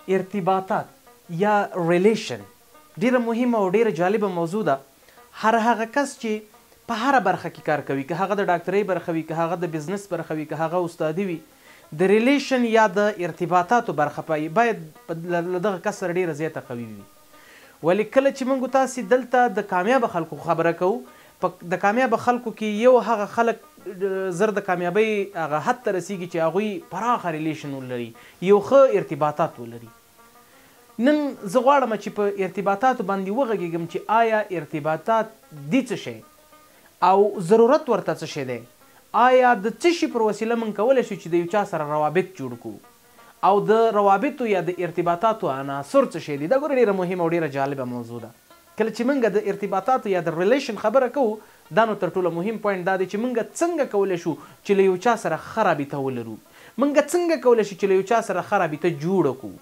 ارتباطات یا ریلیشن ډیره مهمه او ډیره جالبه موضوع ده. هر هغه کس چې په هره برخه کې کار کوي، که هغه د ډاکټرۍ برخه وي، که هغه د بزنس برخه وي، که هغه استادي وي، د ریلیشن یا د ارتباطاتو برخه باید له دغه کس سره ډیره زیاته قوي وي. ولې کله چې موږ تاسې دلته د کامیابه خلکو خبره کوو، د کامیابه خلکو کې یو هغه خلک زر د کامیابۍ هغه حد ته رسیږي چې هغوی پراخه ریلیشن ولري، یو ښه ارتباطات ولري. نن زه غواړم چې په ارتباطاتو باندې وغږیږم چې آیا ارتباطات دي څه شی او ضرورت ورته څه شی دی. آیا د څه شي پر وسیله موږ کولی شو چې د یو چا سره روابط جوړ کړو، او د روابطو یا د ارتباطاتو عناصر څه شی دي. دا ګوره ډېره مهمه او ډېره جالبه موضوع ده. کله چې موږ د ارتباطاتو یا د ریلیشن خبره کوو، دا نو تر ټولو مهم پوینټ دا دی چې موږ څنګه کولی شو چې له یو چا سره ښه رابطه ولرو، موږ څنګه کولی شو چې له یو چا سره ښه رابطه جوړه کړو،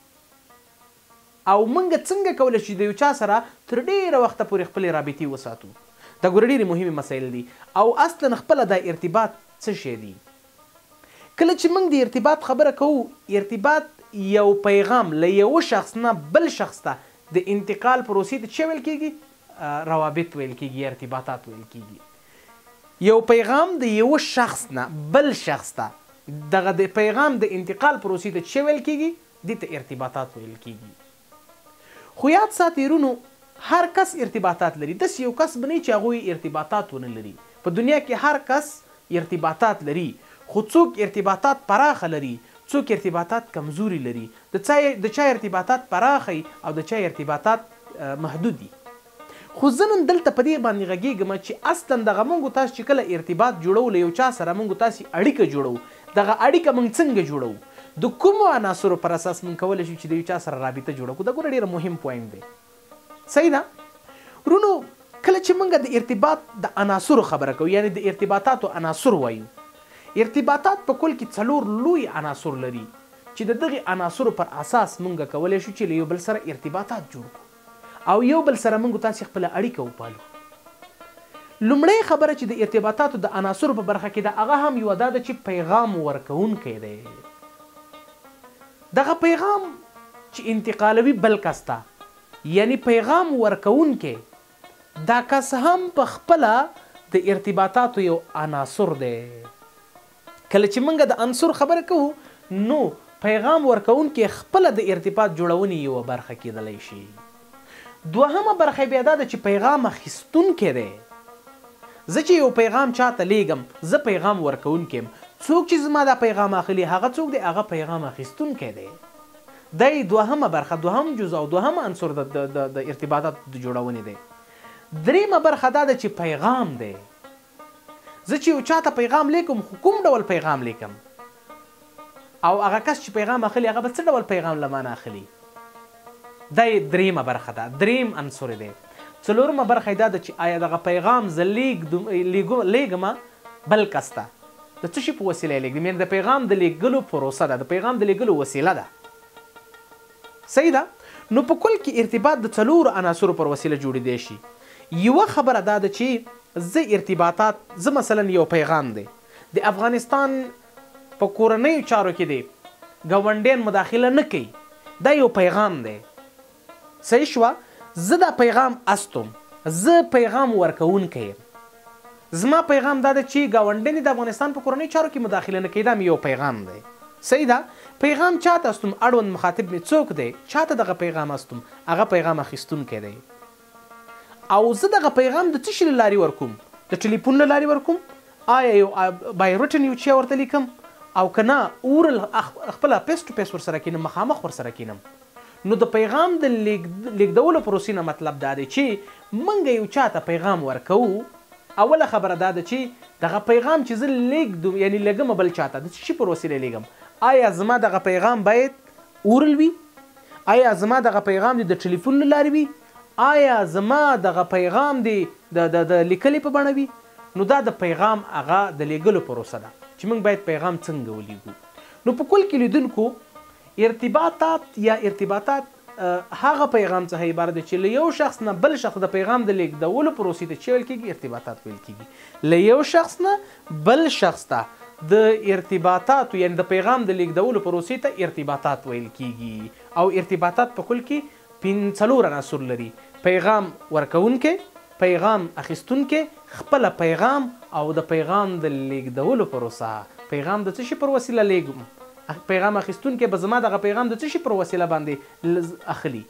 او موږ څنګه کولی شو د یو چا سره تر ډېره وخته پورې خپلې رابطې وساتو. دا ګوره ډېرې مهمې مسایل دي. او اصلا خپله دا ارتباط څه شی دی. کله چې موږ د ارتباط خبره کوو، ارتباط یو پیغام له یوه شخص نه بل شخص ته د انتقال پروسې ته څه ویل کېږي؟ روابط ویل کېږي، ارتباطات ویل کېږي. یو پیغام د یوه شخص نه بل شخص ته دغه د پیغام د انتقال پروسې ته څه ویل کېږي؟ دې ته ارتباطات ویل کېږي. خو یاد ساتئ رونو، هر کس ارتباطات لري. داسې یو کس به نه چې هغوی ارتباطات ونه لري. په دنیا کې هر کس ارتباطات لري، خو څوک ارتباطات پراخه لري، څوک ارتباطات کمزوري لري. د چا ارتباطات پراخه او د چا ارتباطات محدود دي. خو زه نن دلته په دې باندې غږېږم چې اصلا دغه موږ تاسو چې کله ارتباط جوړو له یو چا سره، موږ تاسې اړیکه جوړو. دغه اړیکه موږ څنګه جوړو؟ د کومو عناصرو پر اساس موږ کولی شو چې د یو چا سره رابطه جوړه کړو. دا ګوره ډېره مهم پوینټ دی. صحیح ده رونو. کله چې موږ د ارتباط د عناصرو خبره کوو، یعنی د ارتباطاتو عناصر وایو، ارتباطات په کل کې 4 لوی عناصر لري چې د دغې عناصرو پر اساس موږ کولی شو چې له یو بل سره ارتباطات جوړ کړو او یو بل سره موږ تاسې خپله اړیکه وپالو. لومړی خبره چې د ارتباطاتو د عناصرو په برخه کې ده، هغه هم یوه دا ده چې پیغام ورکوونکی دی. دغه پیغام چې انتقالوي بل کس ته، یعنی پیغام ورکوونکی، دا کس هم په خپله د ارتباطاتو یو عناصر دی. کله چې موږ د عنصر خبره کوو، نو پیغام ورکوونکی خپله د ارتباط جوړونې یوه برخه کیدلی شي. دوهمه برخه بیا دا ده چې پیغام اخیستونکی دی. زه چې یو پیغام چاته لیږم، زه پیغام ورکوونکی یم. څوک چې زما دا پیغام اخلي، هغه څوک دی؟ هغه پیغام اخیستونکی دی. دا یې دوهمه برخه، دوهم جز او دوهم عنصر د ارتباطاتو د جوړونې دی. درېیمه برخه دا ده چې پیغام دی. زه چې یو چاته پیغام لیکم، خو کوم ډول پیغام لیکم؟ او هغه کس چې پیغام اخلي، هغه به څه ډول پیغام له مانه اخلي؟ دا یې درېیمه برخه ده، درېیم عنصر دی. څلورمه برخه یې دا ده چې آیا دغه پیغام زه لیږم بل کس ته، د څه شي په وسیله یې لیږدم؟ یعنې د پیغام د لیږلو پروسه ده، د پیغام د لیږلو وسیله ده. صحیح ده؟ نو په کل کې ارتباط د 4 عناصرو پر وسیله جوړېدی شي. یوه خبره دا ده چې زه ارتباطات، زه مثلا یو پیغام دی د افغانستان په کورنیو چارو کې دی، ګاونډیان مداخله نه کوي، دا یو پیغام دی. صحیح شوه؟ زه دا پیغام استم، زه پیغام ورکوونکی یم. زما پیغام دا ده چې ګاونډیان د افغانستان په کورنیو چارو کې مداخله نه کوي، دا مې یو پیغام دی. صحیح ده؟ پیغام چاته استم؟ اړوند مخاطب مې څوک دی؟ چاته دغه پیغام استم؟ هغه پیغام اخیستونکی دی. او زه دغه پیغام د څه شي له لارې ورکوم؟ د ټلیفون له لارې ورکوم؟ آیا یو بای رټن یو شی ورته لیکم، او که نه اورل خپله پیس ټو پیس ورسره کینم، مخامخ ورسره کینم؟ نو د پیغام د لیږدولو پروسې نه مطلب دا دی چې موږ یو چاته پیغام ورکوو. اوله خبره دا ده چې دغه پیغام چې زه لیږدم، یعنی لیږم بل چاته، د څه شي پر وسیله لیږم؟ آیا زما دغه پیغام باید اورل وي؟ آیا زما دغه پیغام د ټلیفون له لارې وي؟ آیا زما دغه پیغام د لیکلې په بڼه وي؟ نو دا د پیغام هغه د لیږلو پروسه ده چې موږ باید پیغام څنګه ولیږو. نو په کل کې لیدونکو، ارتباطات یا ارتباطات هغه پیغام څخه عبارت دی چې له یو شخص نه بل شخص د پیغام د لیږدولو پروسې ته چې ویل کېږي ارتباطات ویل کېږي. له یو شخص نه بل شخص ته د ارتباطاتو یعنی د پیغام د لیږدولو پروسې ته ارتباطات ویل کیږي او ارتباطات په کل کې 4 عناصر لري: پیغام ورکوونکی، پیغام اخیستونکی، خپل پیغام او د پیغام د لیږدولو پروسه. پیغام د څه شي پر وسیله لیږم، پیغام اخیستونکی به زما دغه پیغام د څه شي پر وسیله باندې اخلي.